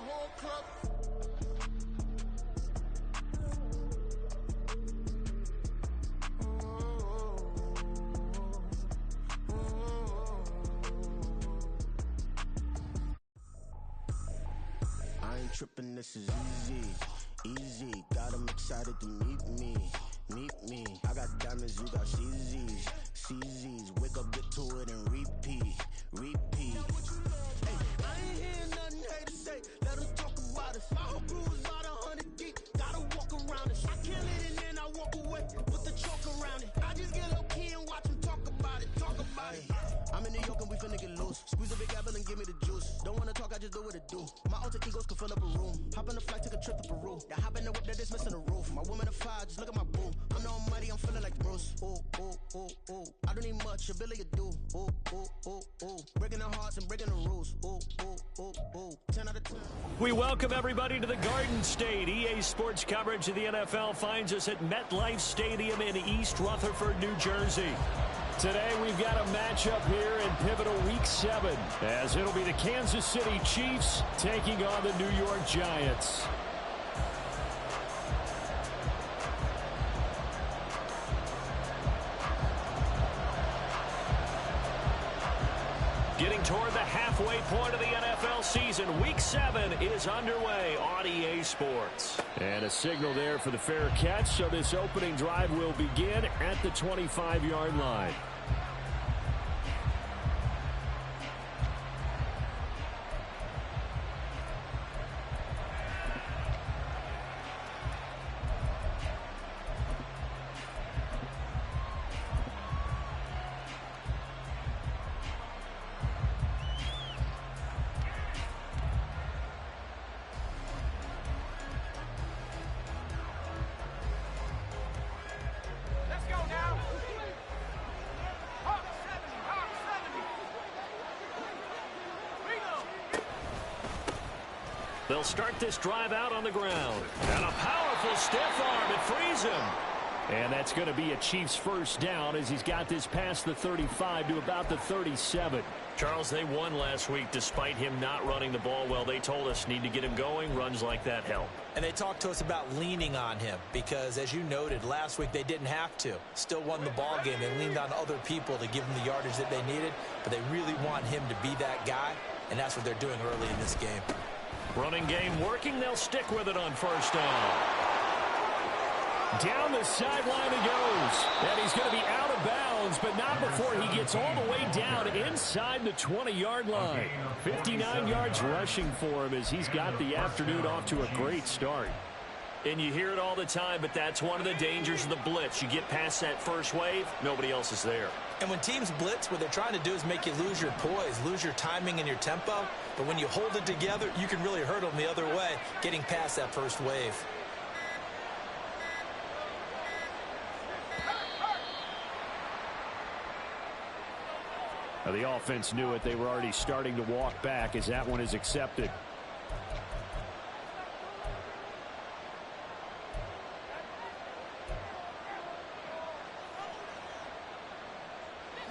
whole club. I ain't tripping, this is easy, easy. Got 'em excited to meet me. I got diamonds, you got CZs. Wake up, get to it, and repeat. Hey, I ain't hearing nothing hate to say. Let them talk about us. My whole crew is about 100 deep. Gotta walk around it. I kill it and then I walk away with the chalk around it. I just get low key and watch them talk about it. I'm in New York and we finna get loose. Squeeze a big apple and give me the juice. Don't wanna talk, I just do what it do. My alter egos can fill up a room. Hop on the flight, take a trip to Peru. That hop in the whip that is missing the roof. My woman a fire, just look at my boo. I'm the almighty, I'm feeling like Bruce. Ooh. I don't need much, ability to do. Ooh. Breaking the hearts and breaking the rules. Ooh. 10 out of 10. We welcome everybody to the Garden State. EA Sports coverage of the NFL finds us at MetLife Stadium in East Rutherford, New Jersey. Today we've got a matchup here in pivotal Week 7, as it'll be the Kansas City Chiefs taking on the New York Giants. Getting toward the halfway point of the NFL season, Week 7 is underway on EA Sports. And a signal there for the fair catch, so this opening drive will begin at the 25-yard line. They'll start this drive out on the ground. And a powerful stiff arm. It frees him. And that's going to be a Chiefs first down as he's got this past the 35 to about the 37. Charles, they won last week despite him not running the ball well. They told us need to get him going. Runs like that help. And they talked to us about leaning on him because, as you noted, last week they didn't have to. Still won the ball game. They leaned on other people to give them the yardage that they needed, but they really want him to be that guy, and that's what they're doing early in this game. Running game working. They'll stick with it on first down. Down the sideline he goes. And he's going to be out of bounds, but not before he gets all the way down inside the 20-yard line. 59 yards rushing for him as he's got the afternoon off to a great start. And you hear it all the time, but that's one of the dangers of the blitz. You get past that first wave, nobody else is there. And when teams blitz, what they're trying to do is make you lose your poise, lose your timing and your tempo. But when you hold it together, you can really hurt them the other way, getting past that first wave. Now the offense knew it. They were already starting to walk back as that one is accepted.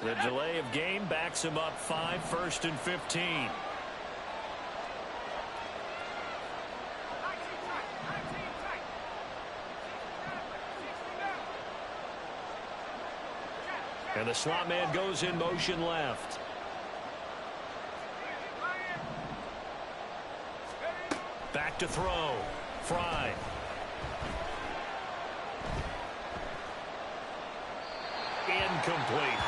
The delay of game backs him up 5, 1st and 15. And the slot man goes in motion left. Back to throw. Fry. Incomplete.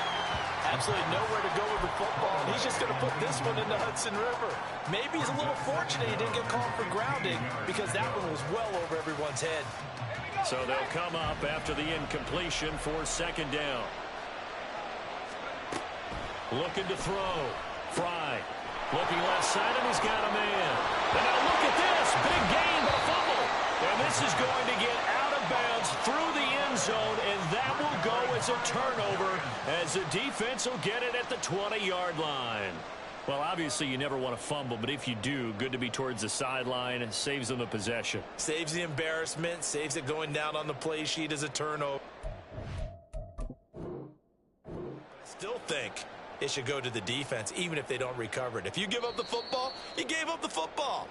Absolutely nowhere to go with the football. He's just going to put this one in the Hudson River. Maybe he's a little fortunate he didn't get called for grounding because that one was well over everyone's head. So they'll come up after the incompletion for second down. Looking to throw. Fry. Looking left side, and he's got a man. And now look at this. Big gain, but a fumble. And this is going to get out of bounds through the end zone, and that will go as a turnover as the defense will get it at the 20-yard line. Well, obviously you never want to fumble, but if you do, good to be towards the sideline. It saves them the possession. Saves the embarrassment, saves it going down on the play sheet as a turnover. I still think it should go to the defense, even if they don't recover it. If you give up the football, you gave up the football.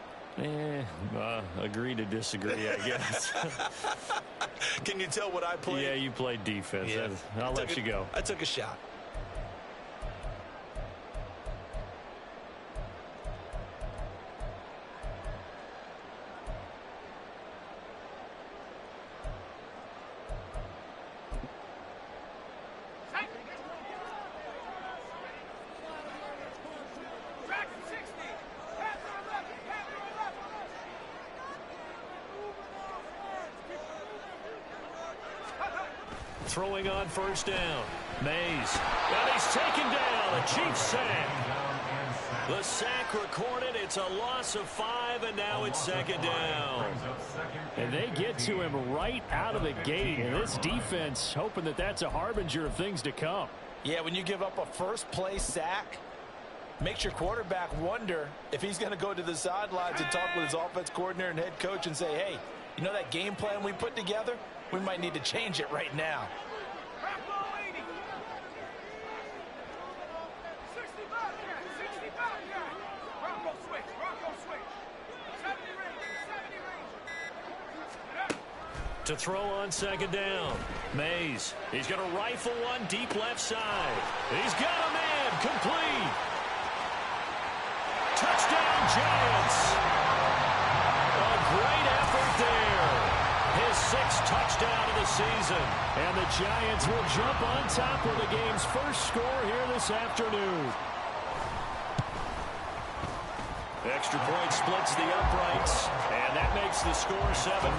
Agree to disagree, I guess. Can you tell what I played? Yeah, you played defense. Yeah. I'll let you go. I took a shot. Throwing on first down. Mays. And he's taken down. A Chiefs sack. The sack recorded. It's a loss of 5, and now it's second down. And they get to him right out of the gate. And this defense hoping that that's a harbinger of things to come. Yeah, when you give up a first-play sack, makes your quarterback wonder if he's going to go to the sidelines and talk with his offense coordinator and head coach and say, hey, you know that game plan we put together? We might need to change it right now. To throw on second down. Mays. He's going to rifle one deep left side. He's got a man. Complete. Touchdown, Giants. A great effort there. His 6th touchdown of the season. And the Giants will jump on top of the game's first score here this afternoon. Extra point splits the uprights, and that makes the score 7-0.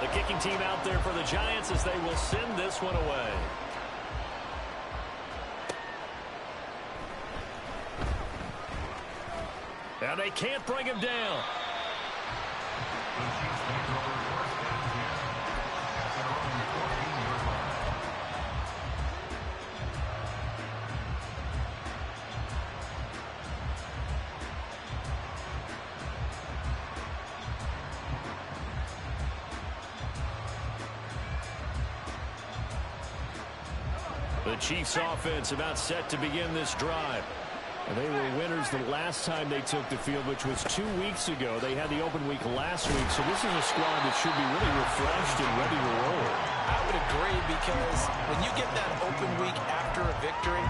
The kicking team out there for the Giants as they will send this one away. And they can't bring him down. The Chiefs offense about set to begin this drive. They were winners the last time they took the field, which was 2 weeks ago. They had the open week last week, so this is a squad that should be really refreshed and ready to roll. I would agree, because when you get that open week after a victory,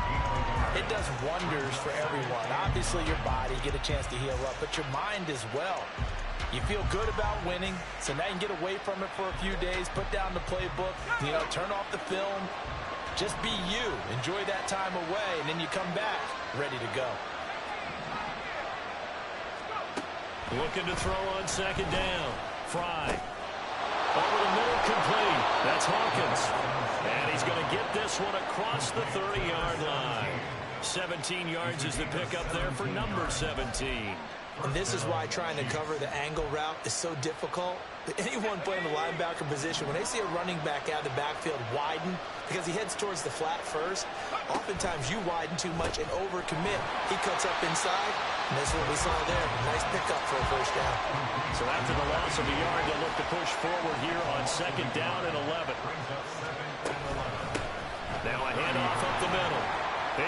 it does wonders for everyone. Obviously, your body, get a chance to heal up, but your mind as well. You feel good about winning, so now you can get away from it for a few days, put down the playbook, turn off the film. Just be you. Enjoy that time away, and then you come back ready to go. Looking to throw on second down. Fry. Over the middle, complete. That's Hawkins. And he's going to get this one across the 30-yard line. 17 yards is the pickup there for number 17. And this is why trying to cover the angle route is so difficult. Anyone playing the linebacker position, when they see a running back out of the backfield widen, because he heads towards the flat first, oftentimes you widen too much and overcommit. He cuts up inside, and that's what we saw there. Nice pickup for a first down. So after the loss of a yard, they'll look to push forward here on second down and 11. Now a handoff up the middle.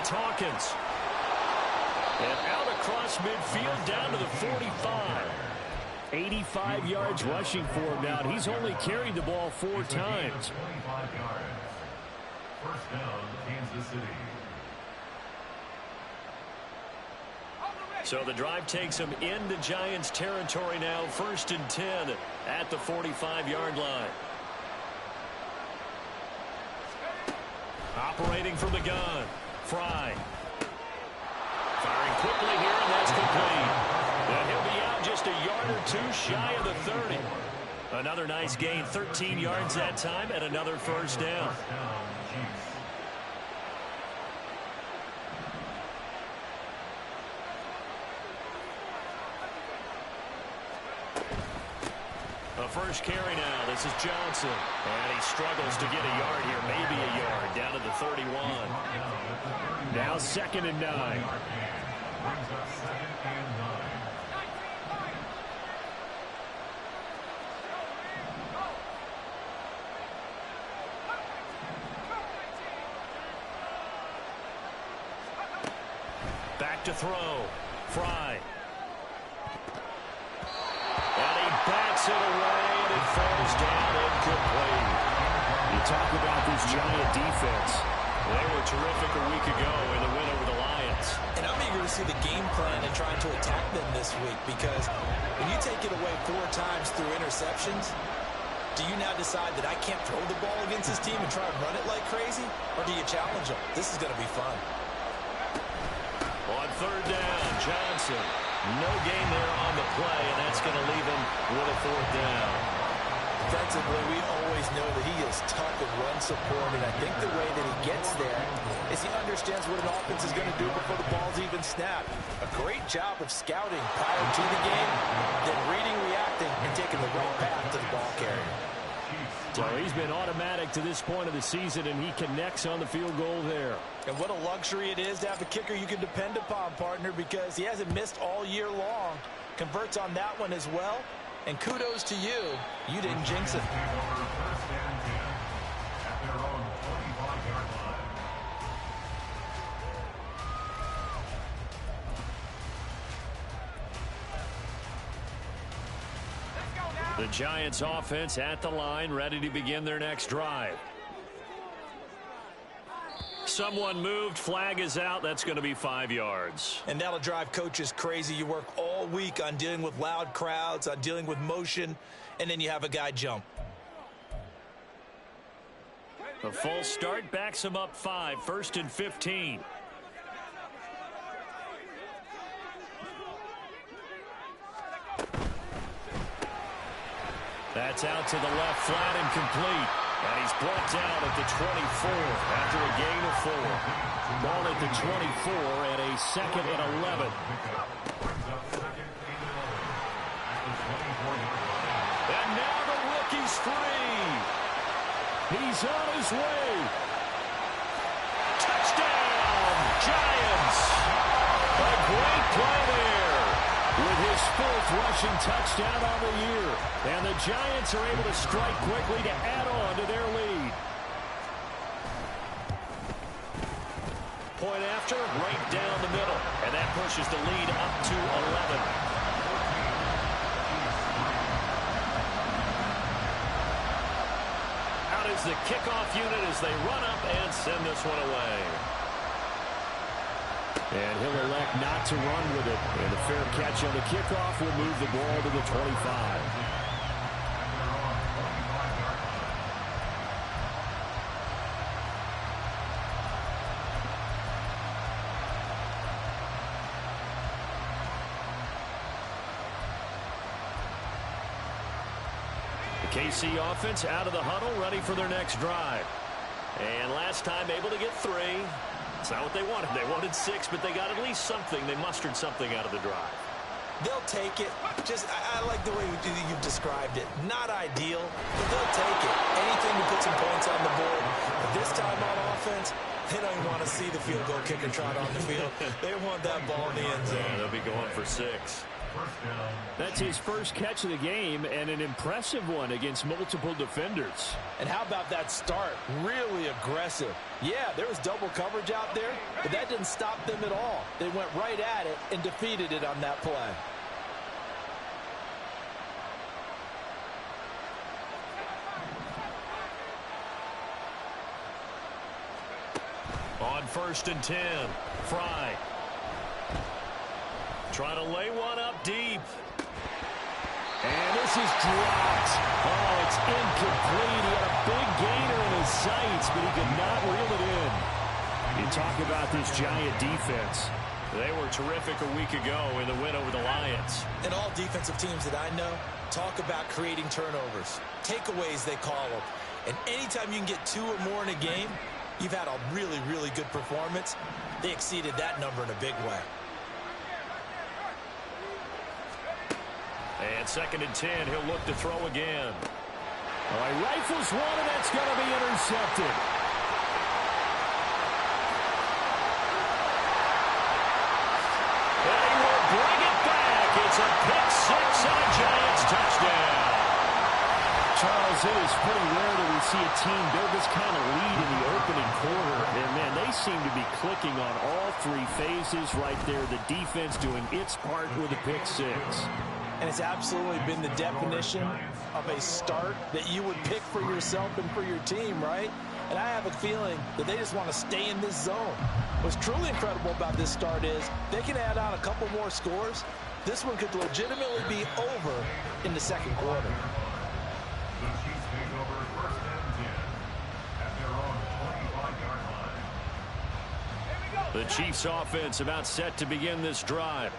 It's Hawkins. And out across midfield down to the 45. 85 yards rushing for him now. He's only carried the ball 4 times. First down, Kansas City. So the drive takes him into Giants territory now. 1st and 10 at the 45-yard line. Operating from the gun. Fry. Firing quickly here, and that's complete. And he'll be out just a yard or 2 shy of the 30. Another nice gain, 13 yards that time, and another first down. A first carry now. This is Johnson. And he struggles to get a yard here, maybe a yard, down to the 31. Now 2nd and 9. look to throw. Fry. And he bats it away, and it falls down incomplete. You talk about this Giant defense. They were terrific a week ago in the win over the Lions. And I'm eager to see the game plan and trying to attack them this week, because when you take it away 4 times through interceptions, do you now decide that I can't throw the ball against this team and try and run it like crazy? Or do you challenge them? This is going to be fun. On third down, Johnson. No gain there on the play, and that's going to leave him with a 4th down. Defensively, we always know that he is tough and run support, and I think the way that he gets there is he understands what an offense is going to do before the ball's even snapped. A great job of scouting prior to the game, then reading, reacting, and taking the right path to the ball carrier. So he's been automatic to this point of the season, and he connects on the field goal there. And what a luxury it is to have a kicker you can depend upon, partner, because he hasn't missed all year long. Converts on that one as well. And kudos to you. You didn't jinx it. First and 10 at their own 25-yard line. The Giants offense at the line, ready to begin their next drive. Someone moved, flag is out. That's going to be 5 yards. And that'll drive coaches crazy. You work all week on dealing with loud crowds, on dealing with motion, and then you have a guy jump. The full start backs him up 5, 1st and 15. That's out to the left, flat and complete. And he's brought down at the 24 after a gain of 4. Ball at the 24 and a 2nd and 11. And now the rookie's free. He's on his way. Touchdown, Giants. A great play there. With his 4th rushing touchdown on the year. And the Giants are able to strike quickly to add on to their lead. Point after, right down the middle. And that pushes the lead up to 11. Out is the kickoff unit as they run up and send this one away. And he'll elect not to run with it. And a fair catch on the kickoff will move the ball to the 25. The KC offense out of the huddle, ready for their next drive. And last time able to get 3. It's not what they wanted. They wanted 6, but they got at least something. They mustered something out of the drive. They'll take it. I like the way you've described it. Not ideal, but they'll take it. Anything to put some points on the board. But this time on offense, they don't even want to see the field goal kicker trot on the field. They want that ball in the end zone. Yeah, they'll be going for 6. That's his first catch of the game, and an impressive one against multiple defenders. And how about that start? Really aggressive. Yeah, there was double coverage out there, but that didn't stop them at all. They went right at it and defeated it on that play. On 1st and 10, Fry. Trying to lay one up deep. And this is dropped. Oh, it's incomplete. He had a big gainer in his sights, but he could not reel it in. You talk about this Giant defense. They were terrific a week ago in the win over the Lions. And all defensive teams that I know talk about creating turnovers. Takeaways, they call them. And anytime you can get 2 or more in a game, you've had a really, really good performance. They exceeded that number in a big way. And 2nd and 10, he'll look to throw again. All right, rifles one, and that's going to be intercepted. And he will bring it back. It's a pick 6 and a Giants touchdown. Charles, it is pretty rare that we see a team build this kind of lead in the opening quarter. And, man, they seem to be clicking on all three phases right there. The defense doing its part with a pick six. And it's absolutely been the definition of a start that you would pick for yourself and for your team, right? And I have a feeling that they just want to stay in this zone. What's truly incredible about this start is they can add on a couple more scores. This one could legitimately be over in the second quarter. The Chiefs take over first and 10 at their own 25-yard line. The Chiefs offense about set to begin this drive.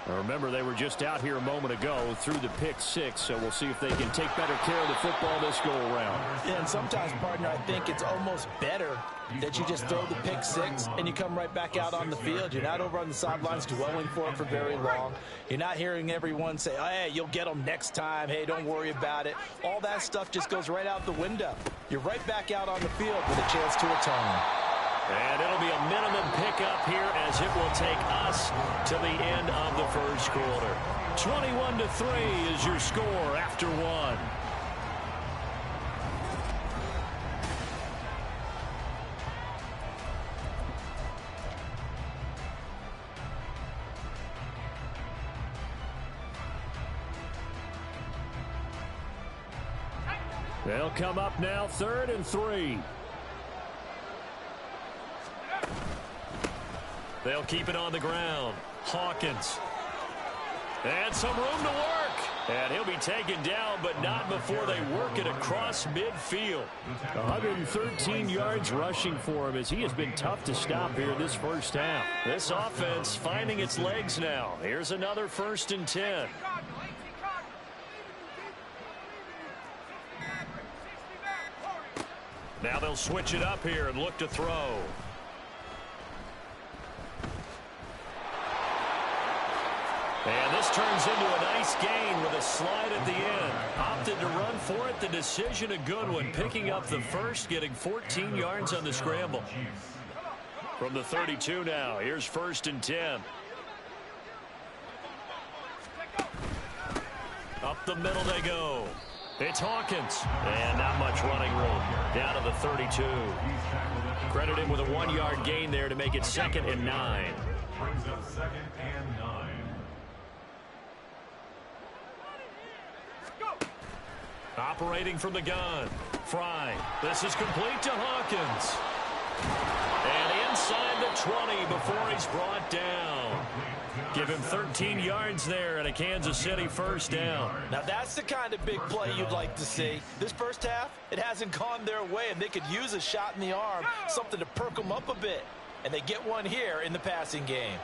Now remember, they were just out here a moment ago through the pick six, so we'll see if they can take better care of the football this go around. Yeah, and sometimes, partner, I think it's almost better that you just throw the pick six and you come right back out on the field. You're not over on the sidelines dwelling for it for very long. You're not hearing everyone say, oh, hey, you'll get them next time. Hey, don't worry about it. All that stuff just goes right out the window. You're right back out on the field with a chance to atone. And it'll be a minimum pickup here as it will take us to the end of the first quarter. 21-3 is your score after one. They'll come up now 3rd and 3. They'll keep it on the ground. Hawkins. And some room to work. And he'll be taken down, but not before they work it across midfield. 113 yards rushing for him as he has been tough to stop here this first half. This offense finding its legs now. Here's another 1st and 10. Now they'll switch it up here and look to throw. And this turns into a nice gain with a slide at the end. Opted to run for it. The decision a good one. Picking up the first, getting 14 yards on the scramble. From the 32 now. Here's 1st and 10. Up the middle they go. It's Hawkins. And not much running room. Down to the 32. Credit him with a 1-yard gain there to make it 2nd and 9. Brings up 2nd and 9. Operating from the gun. Fry. This is complete to Hawkins. And inside the 20 before he's brought down. Give him 13 yards there and a Kansas City 1st down. Now that's the kind of big play you'd like to see. This first half, it hasn't gone their way, and they could use a shot in the arm, something to perk them up a bit. And they get one here in the passing game.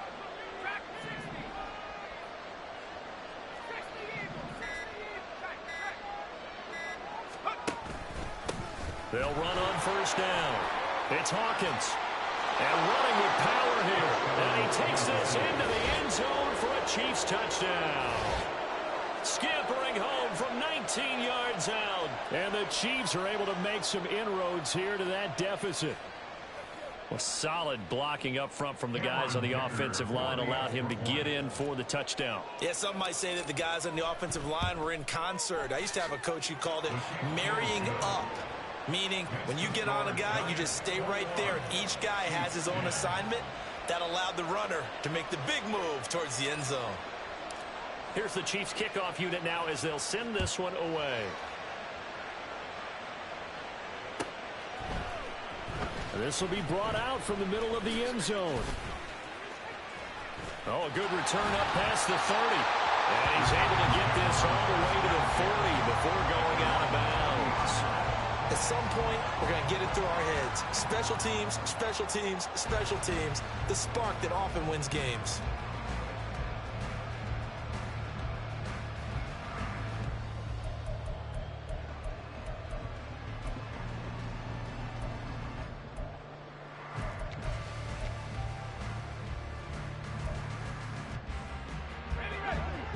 They'll run on 1st down. It's Hawkins. And running with power here. And he takes this into the end zone for a Chiefs touchdown. Scampering home from 19 yards out. And the Chiefs are able to make some inroads here to that deficit. Well, solid blocking up front from the guys on the offensive line allowed him to get in for the touchdown. Yeah, some might say that the guys on the offensive line were in concert. I used to have a coach who called it marrying up. Meaning, when you get on a guy, you just stay right there. Each guy has his own assignment. That allowed the runner to make the big move towards the end zone. Here's the Chiefs kickoff unit now as they'll send this one away. This will be brought out from the middle of the end zone. Oh, a good return up past the 30. And he's able to get this all the way to the 40 before going out of bounds. At some point, we're going to get it through our heads. Special teams, special teams, special teams. The spark that often wins games.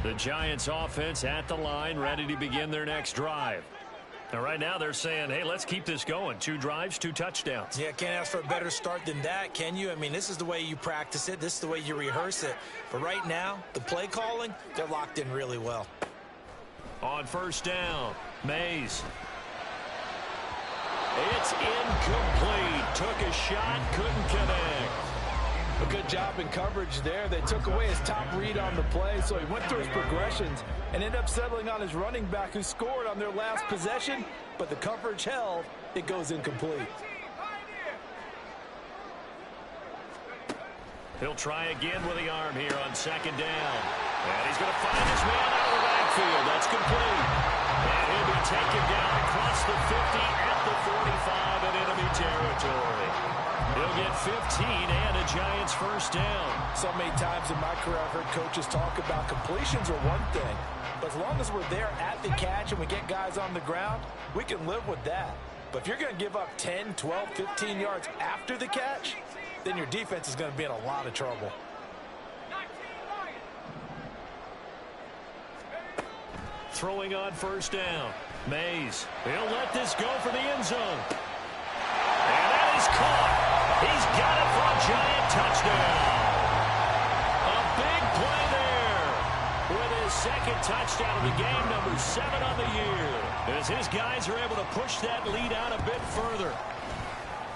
The Giants offense at the line, ready to begin their next drive. Now, right now, they're saying, hey, let's keep this going. 2 drives, 2 touchdowns. Yeah, can't ask for a better start than that, can you? I mean, this is the way you practice it. This is the way you rehearse it. But right now, the play calling, they're locked in really well. On 1st down, Mays. It's incomplete. Took a shot, couldn't connect. A good job in coverage there. They took away his top read on the play, so he went through his progressions and ended up settling on his running back who scored on their last possession, but the coverage held. It goes incomplete. He'll try again with the arm here on second down. And he's going to find his man out of the backfield. That's complete. And he'll be taken down across the 50 at the 45 in enemy territory. He'll get 15 and a Giants first down. So many times in my career I've heard coaches talk about completions are one thing. But as long as we're there at the catch and we get guys on the ground, we can live with that. But if you're going to give up 10, 12, 15 yards after the catch, then your defense is going to be in a lot of trouble. Throwing on first down. Mays. He'll let this go for the end zone. And that is caught. He's got it for a Giant touchdown. A big play there with his second touchdown of the game, number 7 on the year. As his guys are able to push that lead out a bit further.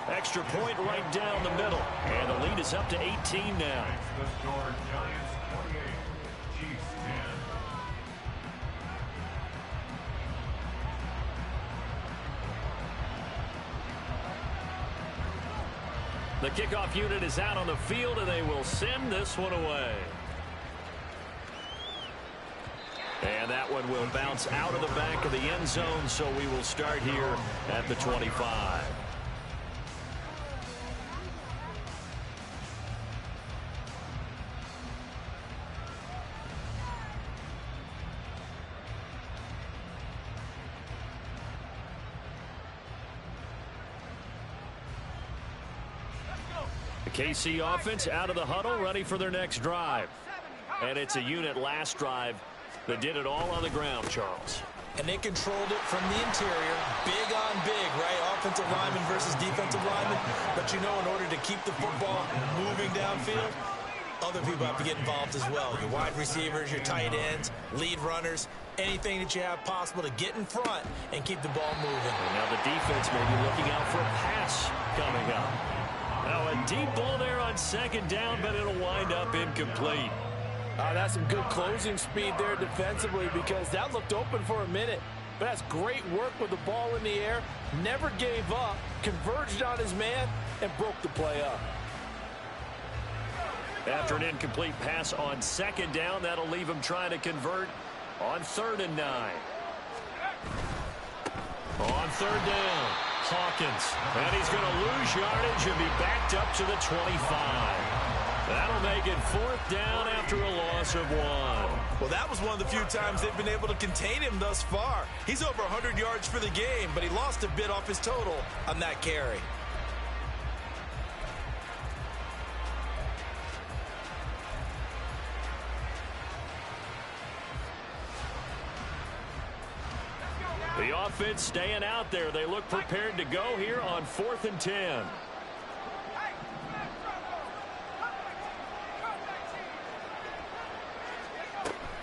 Extra point right down the middle. And the lead is up to 18 now. The score, Giants 28, Chiefs 10. The kickoff unit is out on the field, and they will send this one away. And that one will bounce out of the back of the end zone, so we will start here at the 25. KC offense out of the huddle, ready for their next drive. And it's a unit last drive that did it all on the ground, Charles. And they controlled it from the interior, big on big, right? Offensive lineman versus defensive lineman. But you know, in order to keep the football moving downfield, other people have to get involved as well. Your wide receivers, your tight ends, lead runners, anything that you have possible to get in front and keep the ball moving. And now the defense may be looking out for a pass coming up. Now a deep ball there on second down, but it'll wind up incomplete. That's some good closing speed there defensively, because that looked open for a minute. But that's great work with the ball in the air. Never gave up, converged on his man, and broke the play up. After an incomplete pass on second down, that'll leave him trying to convert on 3rd and 9. On 3rd down, Hawkins. And he's going to lose yardage and be backed up to the 25. That'll make it 4th down after a loss of 1. Well, that was one of the few times they've been able to contain him thus far. He's over 100 yards for the game, but he lost a bit off his total on that carry. The offense staying out there. They look prepared to go here on 4th and 10.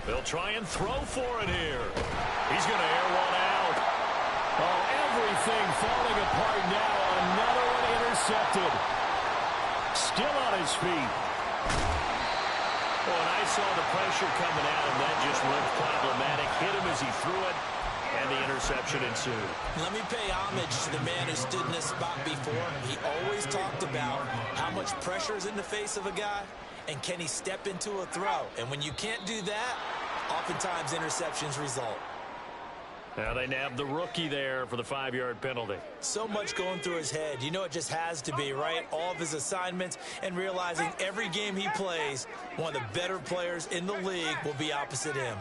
They'll try and throw for it here. He's going to air one out. Oh, everything falling apart now. Another one intercepted. Still on his feet. Oh, and I saw the pressure coming at him. That just looked problematic. Hit him as he threw it, and the interception ensued. Let me pay homage to the man who stood in this spot before. He always talked about how much pressure is in the face of a guy, and can he step into a throw? And when you can't do that, oftentimes interceptions result. Now they nabbed the rookie there for the 5-yard penalty. So much going through his head. You know it just has to be, right? All of his assignments, and realizing every game he plays, one of the better players in the league will be opposite him.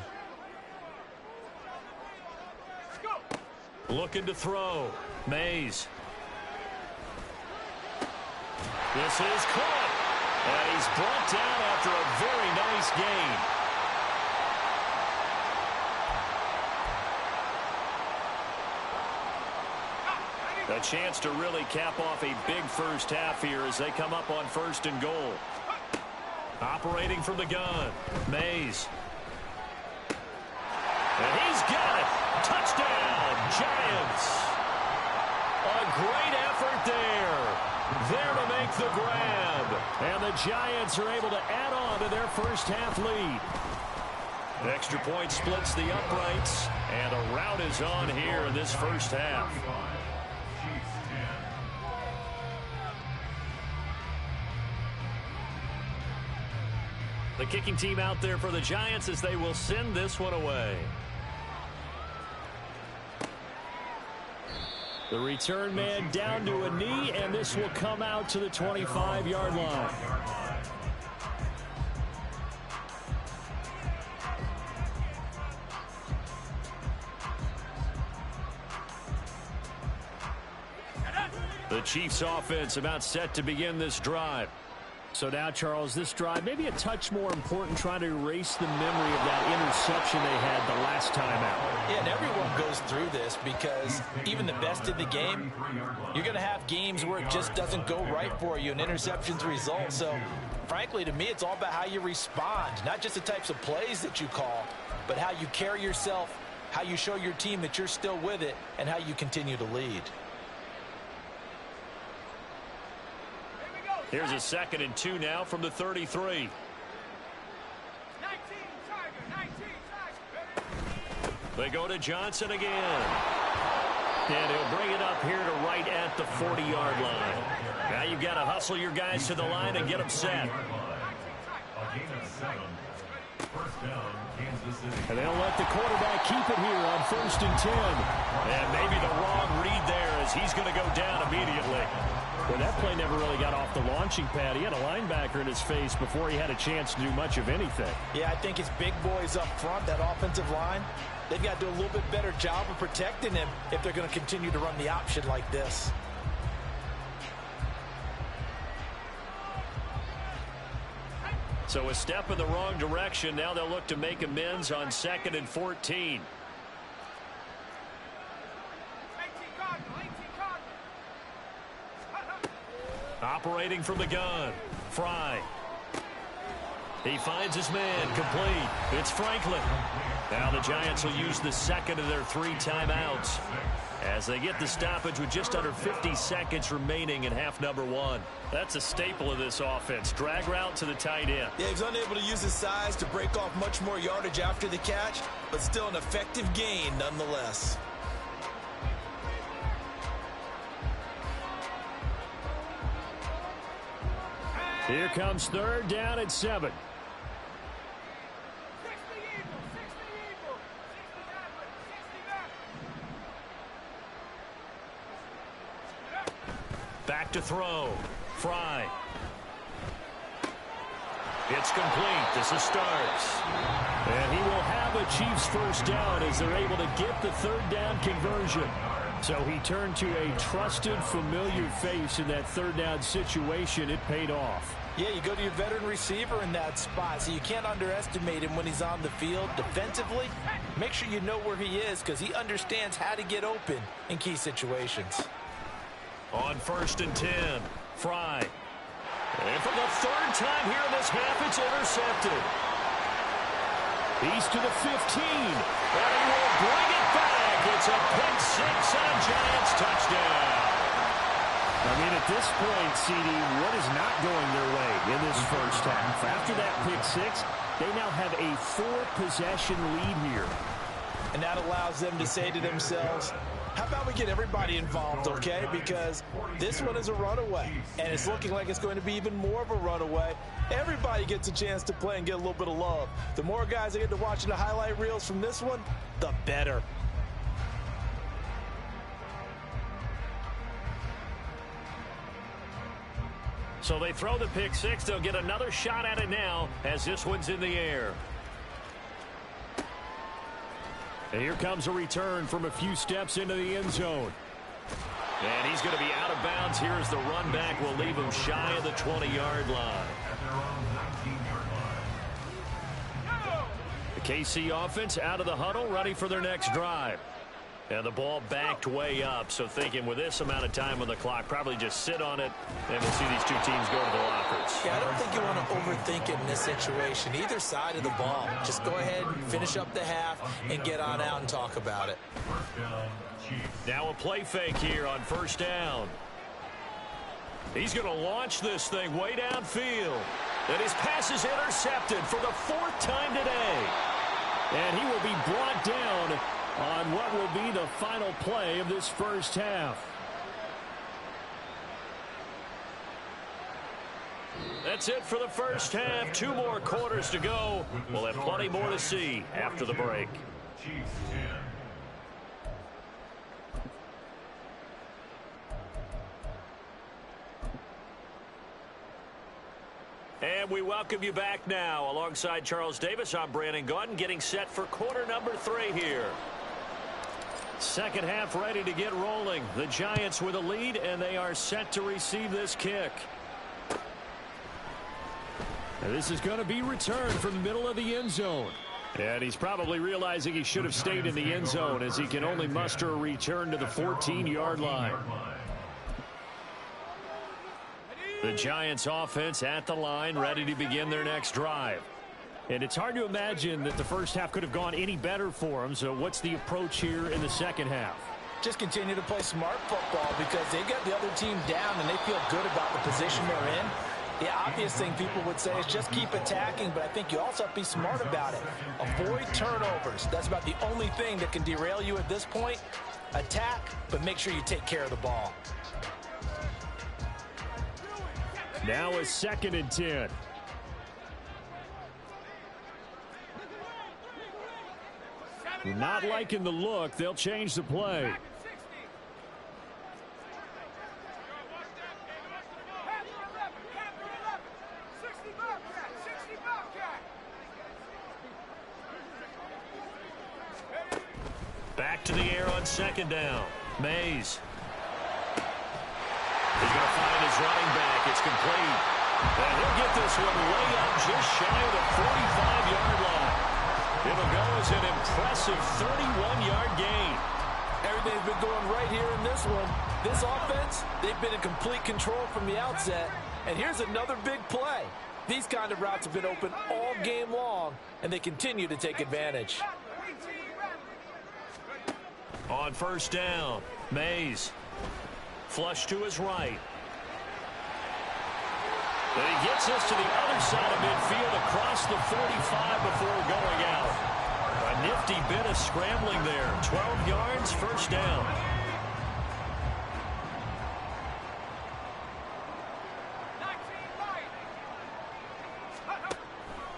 Looking to throw. Mays. This is caught. And he's brought down after a very nice gain. A chance to really cap off a big first half here as they come up on 1st and goal. Operating from the gun. Mays. And he's got it. Touchdown, Giants. A great effort there. There to make the grab. And the Giants are able to add on to their first half lead. Extra point splits the uprights, and a rout is on here in this first half. The kicking team out there for the Giants as they will send this one away. The return man down to a knee, and this will come out to the 25-yard line. The Chiefs offense about set to begin this drive. So now, Charles, this drive maybe a touch more important, trying to erase the memory of that interception they had the last time out. Yeah, and everyone goes through this because even the best in the game, you're going to have games where it just doesn't go right for you and interceptions result. So, frankly, to me, it's all about how you respond, not just the types of plays that you call, but how you carry yourself, how you show your team that you're still with it, and how you continue to lead. Here's a 2nd and 2 now from the 33. They go to Johnson again. And he'll bring it up here to right at the 40-yard line. Now you've got to hustle your guys to the line and get them set. And they'll let the quarterback keep it here on 1st and 10. And maybe the wrong read there as he's going to go down immediately. Well, that play never really got off the launching pad. He had a linebacker in his face before he had a chance to do much of anything. Yeah, I think it's big boys up front, that offensive line. They've got to do a little bit better job of protecting him if they're going to continue to run the option like this. So a step in the wrong direction. Now they'll look to make amends on 2nd and 14. Operating from the gun. Fry. He finds his man. Complete. It's Franklin. Now the Giants will use the 2nd of their 3 timeouts as they get the stoppage with just under 50 seconds remaining in half number 1. That's a staple of this offense. Drag route to the tight end. Yeah, he's unable to use his size to break off much more yardage after the catch, but still an effective gain nonetheless. Here comes 3rd down and 7. Back to throw. Fry. It's complete. This is Starks. And he will have a Chiefs first down as they're able to get the 3rd down conversion. So he turned to a trusted, familiar face in that 3rd down situation. It paid off. Yeah, you go to your veteran receiver in that spot, so you can't underestimate him when he's on the field defensively. Make sure you know where he is because he understands how to get open in key situations. On 1st and 10, Fry. And for the 3rd time here in this half, it's intercepted. He's to the 15. And he will bring it back. It's a pick 6 and a Giants touchdown. I mean, at this point, CD, what is not going their way in this first half? After that pick 6, they now have a 4-possession lead here. And that allows them to say to themselves, how about we get everybody involved, okay? Because this one is a runaway, and it's looking like it's going to be even more of a runaway. Everybody gets a chance to play and get a little bit of love. The more guys that get to watching the highlight reels from this one, the better. So they throw the pick 6. They'll get another shot at it now as this one's in the air. And here comes a return from a few steps into the end zone. And he's going to be out of bounds here as the run back will leave him shy of the 20-yard line. The KC offense out of the huddle, ready for their next drive. And the ball backed way up, so thinking with this amount of time on the clock, probably just sit on it, and we'll see these two teams go to the lockers. Yeah, I don't think you want to overthink it in this situation. Either side of the ball. Just go ahead and finish up the half and get on out and talk about it. Now a play fake here on 1st down. He's going to launch this thing way downfield. And his pass is intercepted for the 4th time today. And he will be brought down on what will be the final play of this first half. That's it for the first half. 2 more quarters to go. We'll have plenty more to see after the break. Chiefs 10. And we welcome you back now. Alongside Charles Davis, I'm Brandon Gaudin, getting set for quarter number 3 here. Second half ready to get rolling. The Giants with a lead, and they are set to receive this kick. And this is going to be returned from the middle of the end zone. And he's probably realizing he should have stayed in the end zone, as he can only muster a return to the 14-yard line. The Giants offense at the line, ready to begin their next drive. And it's hard to imagine that the first half could have gone any better for them. So what's the approach here in the second half? Just continue to play smart football, because they got the other team down and they feel good about the position they're in. The obvious thing people would say is just keep attacking, but I think you also have to be smart about it. Avoid turnovers. That's about the only thing that can derail you at this point. Attack, but make sure you take care of the ball. Now a 2nd and 10. Not liking the look. They'll change the play. Back to the air on 2nd down. Mays. He's going to find his running back. It's complete. And he'll get this one way up just shy of the 45-yard line. It'll go as an impressive 31-yard gain. Everything's been going right here in this one. This offense, they've been in complete control from the outset. And here's another big play. These kind of routes have been open all game long, and they continue to take advantage. On 1st down, Mays. Flush to his right. And he gets this to the other side of midfield across the 45 before going out. A nifty bit of scrambling there. 12 yards, 1st down.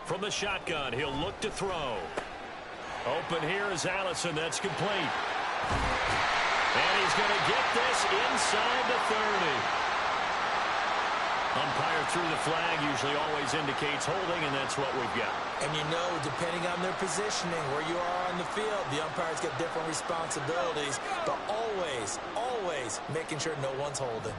From the shotgun, he'll look to throw. Open here is Allison. That's complete. And he's going to get this inside the 30. Umpire threw the flag, usually always indicates holding, and that's what we've got. And you know, depending on their positioning, where you are on the field, the umpires get different responsibilities, but always, always making sure no one's holding.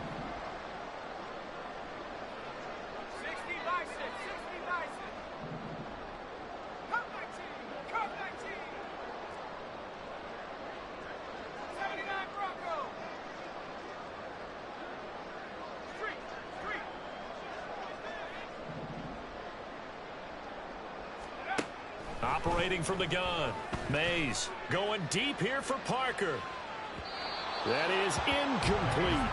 Operating from the gun. Mays going deep here for Parker. That is incomplete.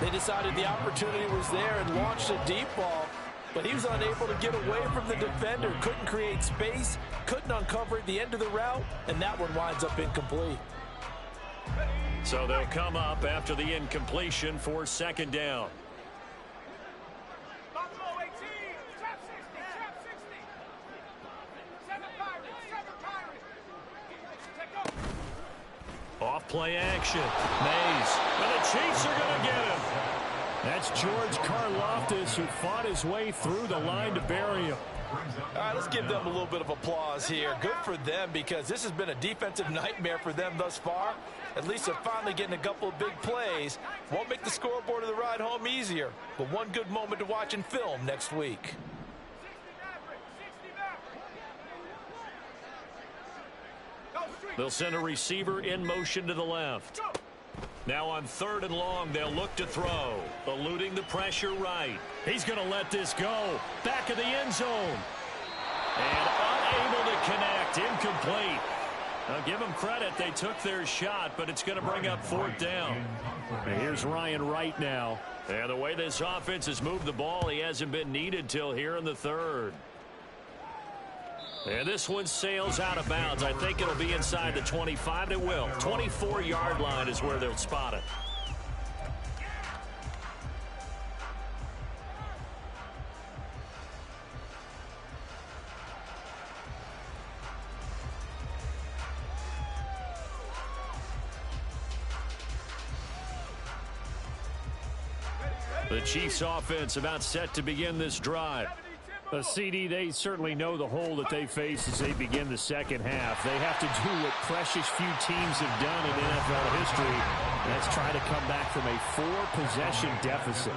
They decided the opportunity was there and launched a deep ball, but he was unable to get away from the defender. Couldn't create space, couldn't uncover at the end of the route, and that one winds up incomplete. So they'll come up after the incompletion for 2nd down. Off play action. Mays. And the Chiefs are going to get him. That's George Karlaftis, who fought his way through the line to bury him. All right, let's give them a little bit of applause here. Good for them, because this has been a defensive nightmare for them thus far. At least they're finally getting a couple of big plays. Won't make the scoreboard of the ride home easier, but one good moment to watch in film next week. They'll send a receiver in motion to the left. Now on 3rd and long, they'll look to throw. Eluding the pressure right. He's going to let this go. Back of the end zone. And unable to connect. Incomplete. I'll give them credit. They took their shot, but it's going to bring up 4th down. And here's Ryan Wright now. And the way this offense has moved the ball, he hasn't been needed till here in the 3rd. And this one sails out of bounds. I think it'll be inside the 25. It will. 24-yard line is where they'll spot it. The Chiefs offense about set to begin this drive. CD, they certainly know the hole that they face as they begin the second half. They have to do what precious few teams have done in NFL history. Let's try to come back from a 4-possession deficit.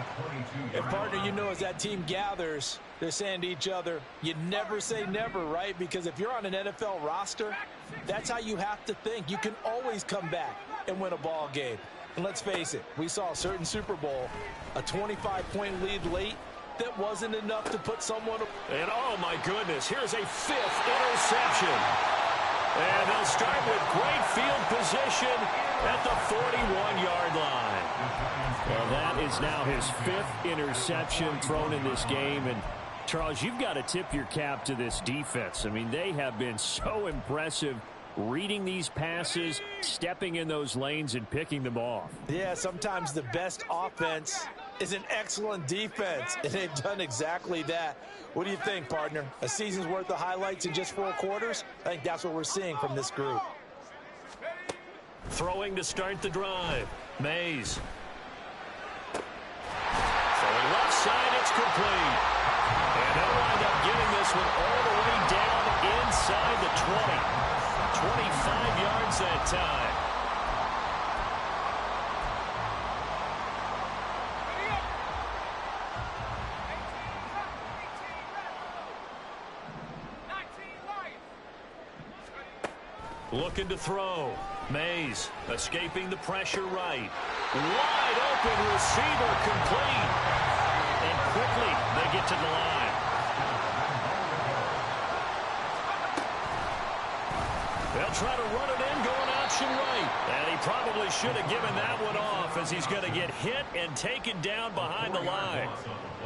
And, partner, you know, as that team gathers, they're saying to each other, you never say never, right? Because if you're on an NFL roster, that's how you have to think. You can always come back and win a ball game. And let's face it, we saw a certain Super Bowl, a 25-point lead late, that wasn't enough to put someone. And oh my goodness, here's a 5th interception. And they'll start with great field position at the 41-yard line. Well, that is now his 5th interception thrown in this game. And Charles, you've got to tip your cap to this defense. I mean, they have been so impressive reading these passes, stepping in those lanes, and picking them off. Yeah, sometimes the best offense is an excellent defense, and they've done exactly that. What do you think, partner? A season's worth of highlights in just 4 quarters? I think that's what we're seeing from this group. Throwing to start the drive. Mays. Throwing left side, it's complete. And they'll wind up getting this one all the way down inside the 20. 25 yards that time. Looking to throw. Mays escaping the pressure right. Wide open receiver complete. And quickly they get to the line. They'll try to run it in, going option right. And he probably should have given that one off as he's going to get hit and taken down behind the line.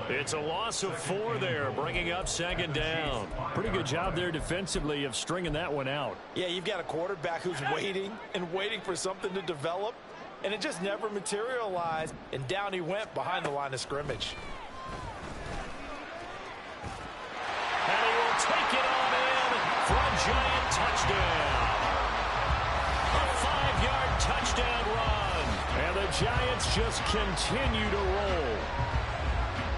It's a loss of 4 there, bringing up 2nd down. Pretty good job there defensively of stringing that one out. Yeah, you've got a quarterback who's waiting and waiting for something to develop, and it just never materialized, and down he went behind the line of scrimmage. And he will take it on in for a Giant touchdown. A 5-yard touchdown run. And the Giants just continue to roll.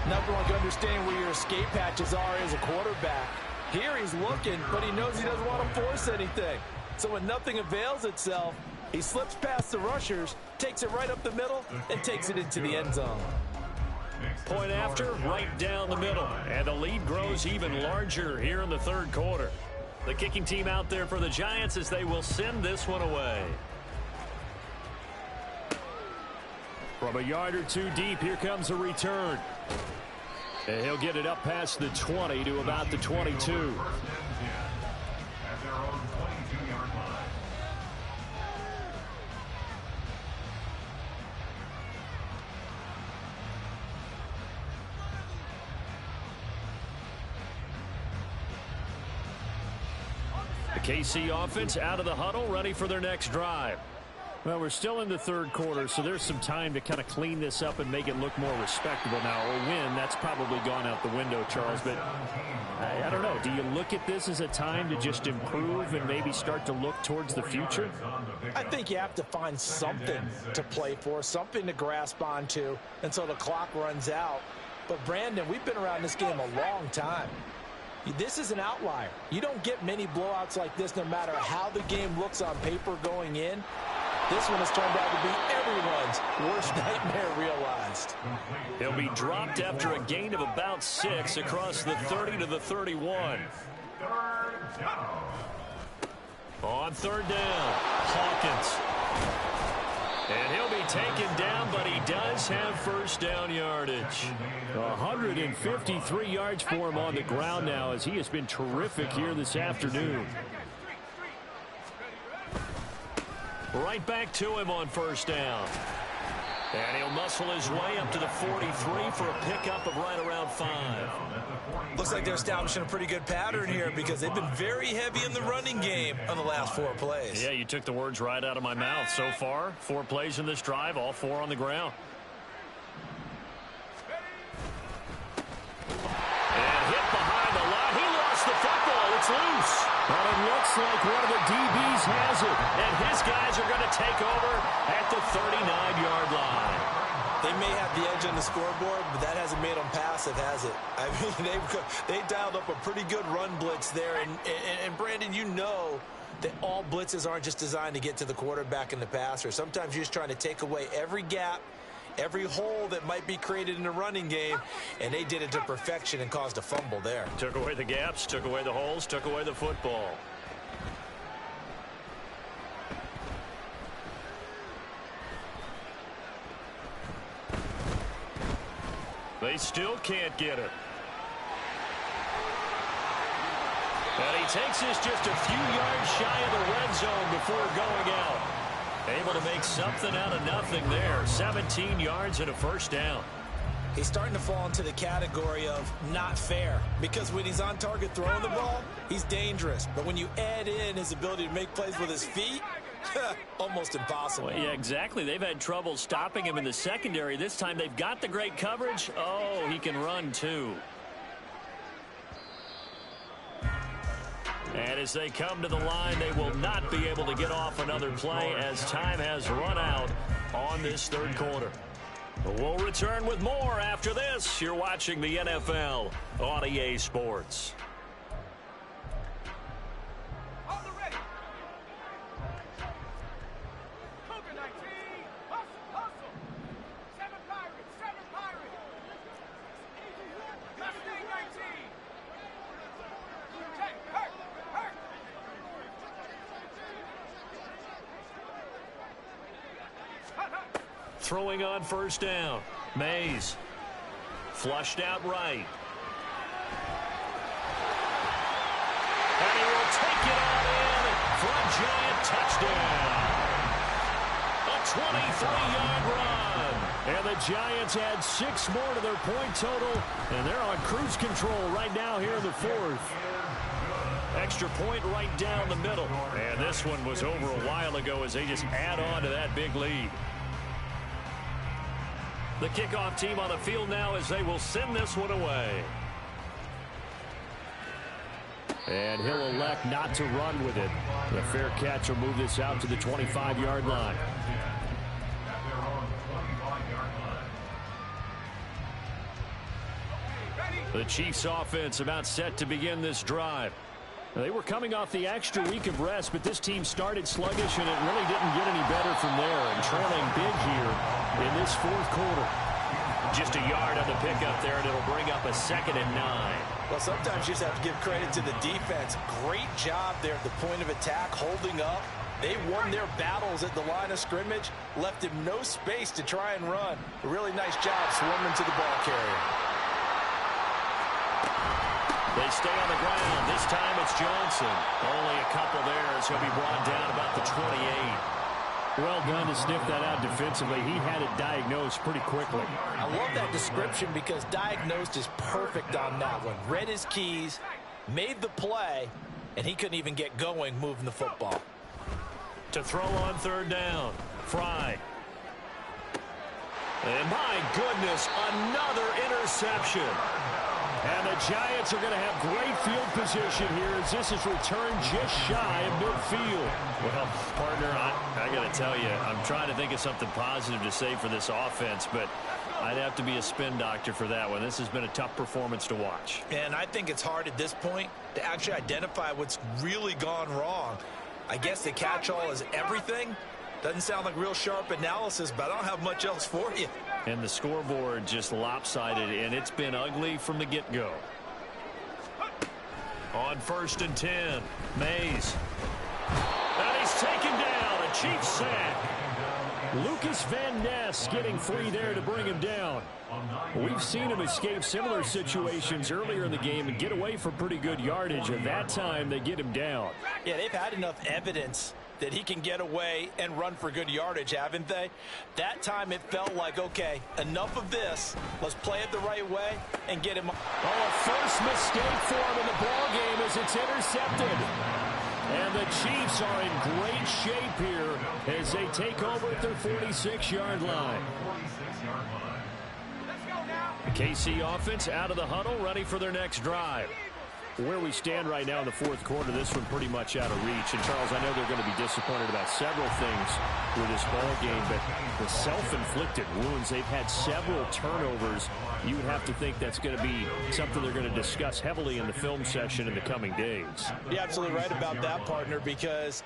Nothing like understanding where your escape hatches are as a quarterback. Here he's looking, but he knows he doesn't want to force anything. So when nothing avails itself, he slips past the rushers, takes it right up the middle, and takes it into the end zone. Point after, right down the middle. And the lead grows even larger here in the 3rd quarter. The kicking team out there for the Giants as they will send this one away. From a yard or 2 deep, here comes a return. And he'll get it up past the 20 to about the 22. At their own 22-yard line. The KC offense out of the huddle, ready for their next drive. Well, we're still in the 3rd quarter, so there's some time to kind of clean this up and make it look more respectable now. A win, that's probably gone out the window, Charles. But I don't know. Do you look at this as a time to just improve and maybe start to look towards the future? I think you have to find something to play for, something to grasp onto until the clock runs out. But, Brandon, we've been around this game a long time. This is an outlier. You don't get many blowouts like this no matter how the game looks on paper going in. This one has turned out to be everyone's worst nightmare realized. He'll be dropped after a gain of about 6 across the 30 to the 31. On 3rd down, Hawkins. And he'll be taken down, but he does have 1st down yardage. 153 yards for him on the ground now as he has been terrific here this afternoon. Right back to him on first down. And he'll muscle his way up to the 43 for a pickup of right around 5. Looks like they're establishing a pretty good pattern here because they've been very heavy in the running game on the last 4 plays. Yeah, you took the words right out of my mouth. So far, 4 plays in this drive, all 4 on the ground. And hit behind the line. He lost the football. It's loose. But it looks like one of the DBs has it. And his guys are going to take over at the 39-yard line. They may have the edge on the scoreboard, but that hasn't made them passive, has it? I mean, they dialed up a pretty good run blitz there. And Brandon, you know that all blitzes aren't just designed to get to the quarterback and the passer. Sometimes you're just trying to take away every gap, every hole that might be created in the running game, and they did it to perfection and caused a fumble there. Took away the gaps, took away the holes, took away the football. They still can't get it. And he takes this just a few yards shy of the red zone before going out. Able to make something out of nothing there. 17 yards and a first down. He's starting to fall into the category of not fair, because when he's on target throwing the ball, he's dangerous. But when you add in his ability to make plays with his feet, almost impossible. Well, yeah, exactly. They've had trouble stopping him in the secondary. This time they've got the great coverage. Oh, he can run too. And as they come to the line, they will not be able to get off another play as time has run out on this third quarter. We'll return with more after this. You're watching the NFL on EA Sports. Throwing on first down. Mays. Flushed out right. And he will take it on in for a Giant touchdown. A 23-yard run. And the Giants add 6 more to their point total. And they're on cruise control right now here in the 4th. Extra point right down the middle. And this one was over a while ago as they just add on to that big lead. The kickoff team on the field now as they will send this one away. And he'll elect not to run with it. The fair catch will move this out to the 25-yard line. The Chiefs offense about set to begin this drive. They were coming off the extra week of rest, but this team started sluggish, and it really didn't get any better from there. And trailing big here in this 4th quarter. Just a yard on the pickup there, and it'll bring up a 2nd and 9. Well, sometimes you just have to give credit to the defense. Great job there at the point of attack, holding up. They won their battles at the line of scrimmage, left him no space to try and run. A really nice job swarming to the ball carrier. They stay on the ground. This time it's Johnson. Only a couple there as he'll be brought down about the 28. Well done to sniff that out defensively. He had it diagnosed pretty quickly. I love that description because diagnosed is perfect on that one. Read his keys, made the play, and he couldn't even get going moving the football. To throw on 3rd down, Fry. And my goodness, another interception. And the Giants are going to have great field position here as this is returned just shy of midfield. Well, partner, I got to tell you, I'm trying to think of something positive to say for this offense, but I'd have to be a spin doctor for that one. This has been a tough performance to watch. And I think it's hard at this point to actually identify what's really gone wrong. I guess the catch-all is everything. Doesn't sound like real sharp analysis, but I don't have much else for you. And the scoreboard just lopsided, and it's been ugly from the get-go. On 1st and 10, Mays. And he's taken down, a Chiefs sack. Lucas Van Ness getting free there to bring him down. We've seen him escape similar situations earlier in the game and get away from pretty good yardage, and that time they get him down. Yeah, they've had enough evidence that he can get away and run for good yardage, haven't they? That time it felt like, okay, enough of this. Let's play it the right way and get him. Oh, a first mistake for him in the ball game as it's intercepted. And the Chiefs are in great shape here as they take over at their 46-yard line. The KC offense out of the huddle, ready for their next drive. Where we stand right now in the fourth quarter, this one pretty much out of reach. And, Charles, I know they're going to be disappointed about several things with this ball game, but the self-inflicted wounds, they've had several turnovers. You would have to think that's going to be something they're going to discuss heavily in the film session in the coming days. You're absolutely right about that, partner, because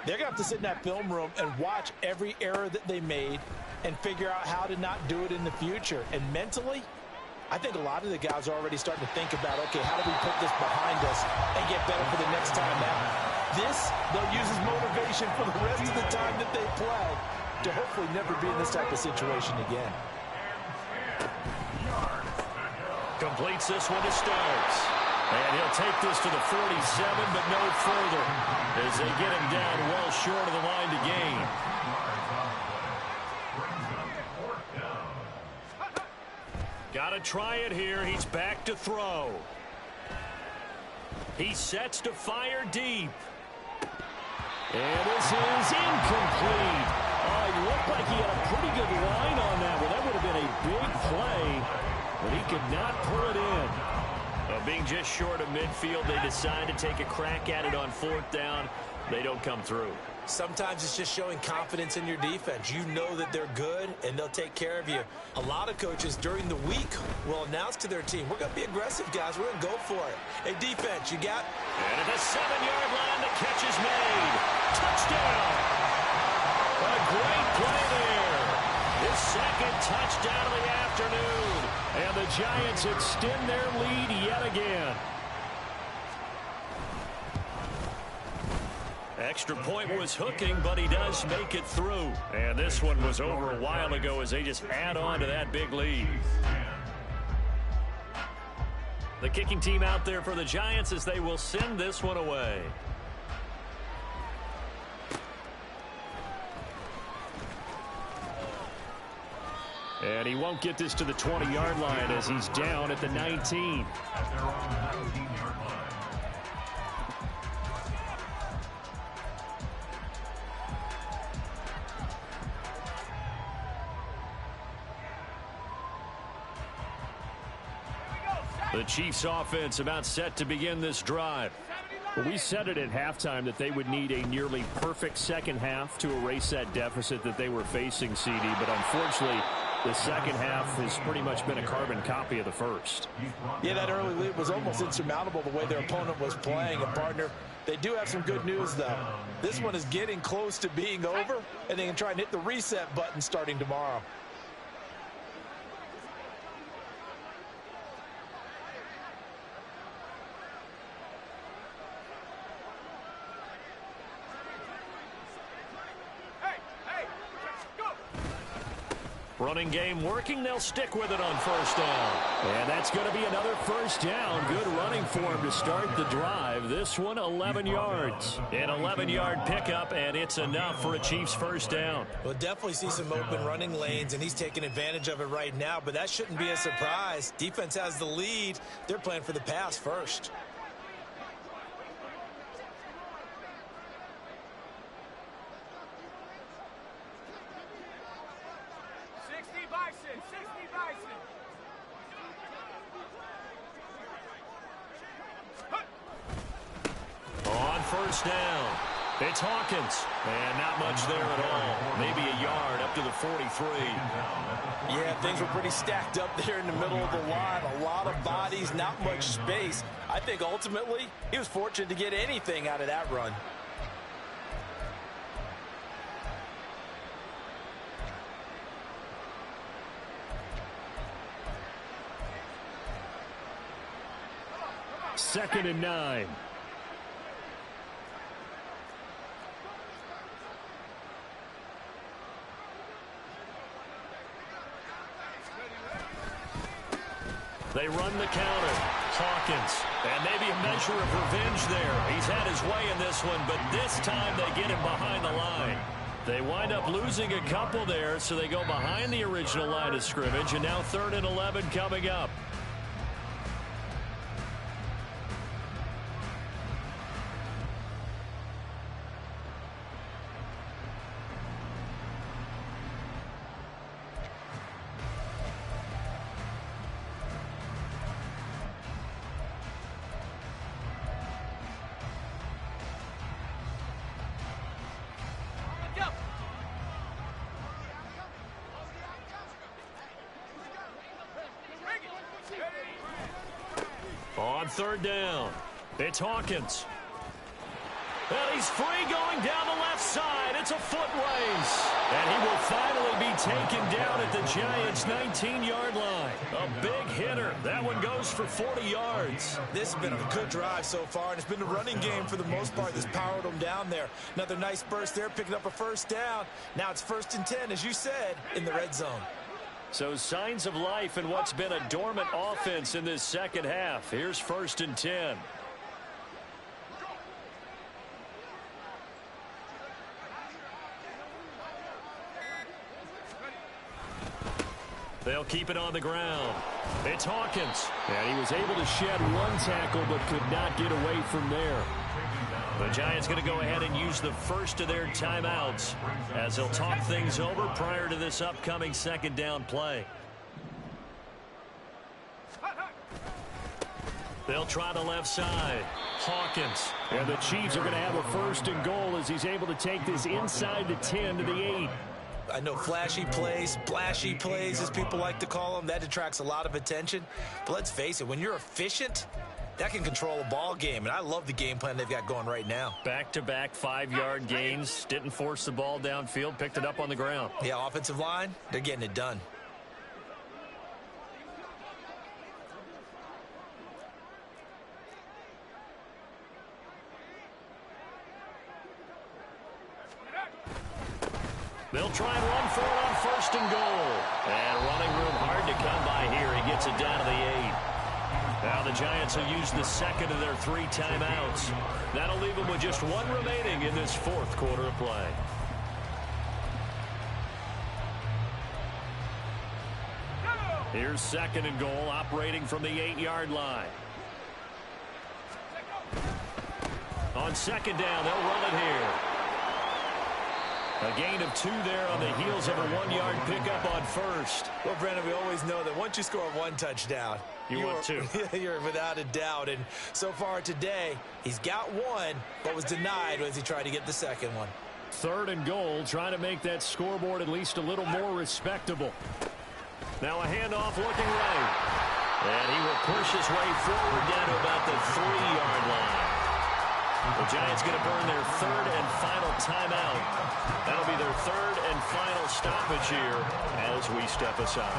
they're going to have to sit in that film room and watch every error that they made and figure out how to not do it in the future. And mentally, I think a lot of the guys are already starting to think about, okay, how do we put this behind us and get better for the next time out? This, they'll use as motivation for the rest of the time that they play to hopefully never be in this type of situation again. Completes this one to Starks. And he'll take this to the 47, but no further as they get him down well short of the line to gain. Got to try it here. He's back to throw. He sets to fire deep. And this is incomplete. Oh, he looked like he had a pretty good line on that one. That would have been a big play, but he could not pull it in. Being just short of midfield, they decide to take a crack at it on fourth down. They don't come through. Sometimes it's just showing confidence in your defense. You know that they're good, and they'll take care of you. A lot of coaches during the week will announce to their team, we're going to be aggressive, guys. We're going to go for it. Hey, defense, you got? And at the 7-yard line, the catch is made. Touchdown. A great play there. His second touchdown of the afternoon. And the Giants extend their lead yet again. Extra point was hooking, but he does make it through. And this one was over a while ago as they just add on to that big lead. The kicking team out there for the Giants as they will send this one away. And he won't get this to the 20-yard line as he's down at the 19. At their own 19-yard line. The Chiefs offense about set to begin this drive. Well, we said it at halftime that they would need a nearly perfect second half to erase that deficit that they were facing, CD, but unfortunately the second half has pretty much been a carbon copy of the first. Yeah, that early lead was almost insurmountable the way their opponent was playing. And, partner, they do have some good news, though. This one is getting close to being over, and they can try and hit the reset button starting tomorrow. Running game working. They'll stick with it on first down. And that's going to be another first down. Good running for him to start the drive. This one 11 yards. An 11-yard pickup, and it's enough for a Chiefs first down. We'll definitely see some open running lanes, and he's taking advantage of it right now, but that shouldn't be a surprise. Defense has the lead. They're playing for the pass first. First down. It's Hawkins. And not much there at all. Maybe a yard up to the 43. Yeah, things were pretty stacked up there in the middle of the line. A lot of bodies, not much space. I think ultimately he was fortunate to get anything out of that run. Second and 9. They run the counter. Hawkins And maybe a measure of revenge there. He's had his way in this one, but this time they get him behind the line. They wind up losing a couple there, so they go behind the original line of scrimmage, and now 3rd and 11 coming up. On 3rd down, it's Hawkins. And he's free going down the left side. It's a foot race. And he will finally be taken down at the Giants' 19-yard line. A big hitter. That one goes for 40 yards. This has been a good drive so far, and it's been the running game for the most part that's powered them down there. Another nice burst there, picking up a 1st down. Now it's 1st and 10, as you said, in the red zone. So signs of life in what's been a dormant offense in this second half. Here's 1st and 10. They'll keep it on the ground. It's Hawkins. And he was able to shed one tackle but could not get away from there. The Giants going to go ahead and use the first of their timeouts as they'll talk things over prior to this upcoming 2nd down play. They'll try the left side. Hawkins. And the Chiefs are going to have a 1st and goal as he's able to take this inside the 10 to the 8. I know flashy plays, splashy plays, as people like to call them, that attracts a lot of attention. But let's face it, when you're efficient, that can control a ball game, and I love the game plan they've got going right now. Back-to-back 5-yard gains. Didn't force the ball downfield. Picked it up on the ground. Yeah, offensive line, they're getting it done. They'll try and run for it on 1st and goal. And running room hard to come by here. He gets it down to the 8. Now the Giants will use the 2nd of their 3 timeouts. That'll leave them with just 1 remaining in this 4th quarter of play. Here's 2nd and goal, operating from the 8-yard line. On 2nd down, they'll run it here. A gain of 2 there on the heels of a 1-yard pickup on 1st. Well, Brandon, we always know that once you score 1 touchdown, you want 2. You're without a doubt. And so far today, he's got 1, but was denied as he tried to get the 2nd one. 3rd and goal, trying to make that scoreboard at least a little more respectable. Now a handoff looking right. And he will push his way forward down to about the 3-yard line. The Giants going to burn their 3rd and final timeout. That'll be their 3rd and final stoppage here as we step aside.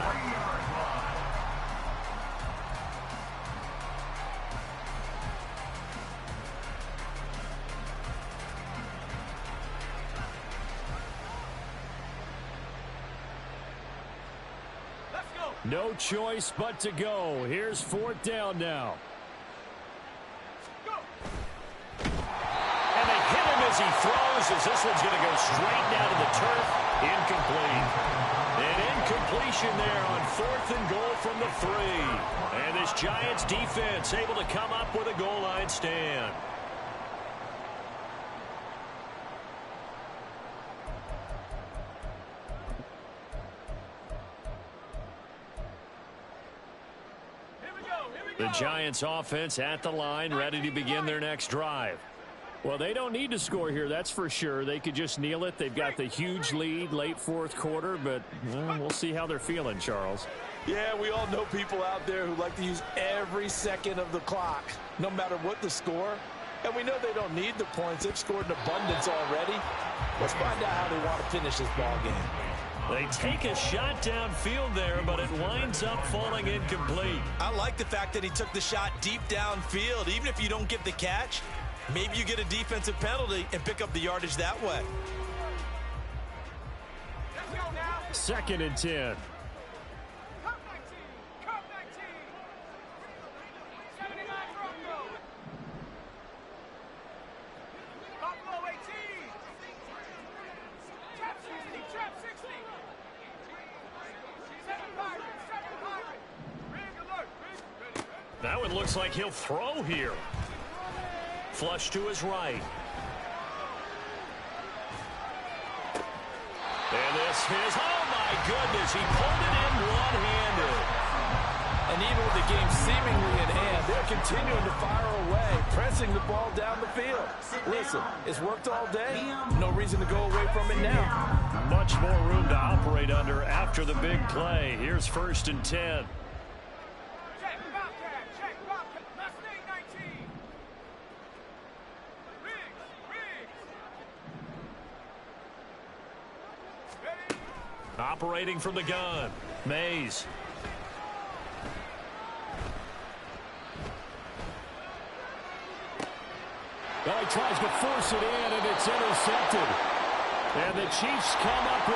No choice but to go. Here's 4th down now. And they hit him as he throws, as this one's going to go straight down to the turf. Incomplete. An incompletion there on 4th and goal from the 3. And this Giants defense able to come up with a goal line stand. The Giants offense at the line, ready to begin their next drive. Well, they don't need to score here, that's for sure. They could just kneel it. They've got the huge lead late 4th quarter, but we'll see how they're feeling, Charles. Yeah, we all know people out there who like to use every second of the clock, no matter what the score. And we know they don't need the points. They've scored in abundance already. Let's find out how they want to finish this ball game. They take a shot downfield there, but it winds up falling incomplete. I like the fact that he took the shot deep downfield. Even if you don't get the catch, maybe you get a defensive penalty and pick up the yardage that way. 2nd and 10. That one looks like he'll throw here. Flush to his right. And this is, oh my goodness, he pulled it in one-handed. And even with the game seemingly in hand, they're continuing to fire away, pressing the ball down the field. Listen, it's worked all day. No reason to go away from it now. Much more room to operate under after the big play. Here's 1st and 10. Operating from the gun, Mays. Well, he tries to force it in, and it's intercepted. And the Chiefs come up with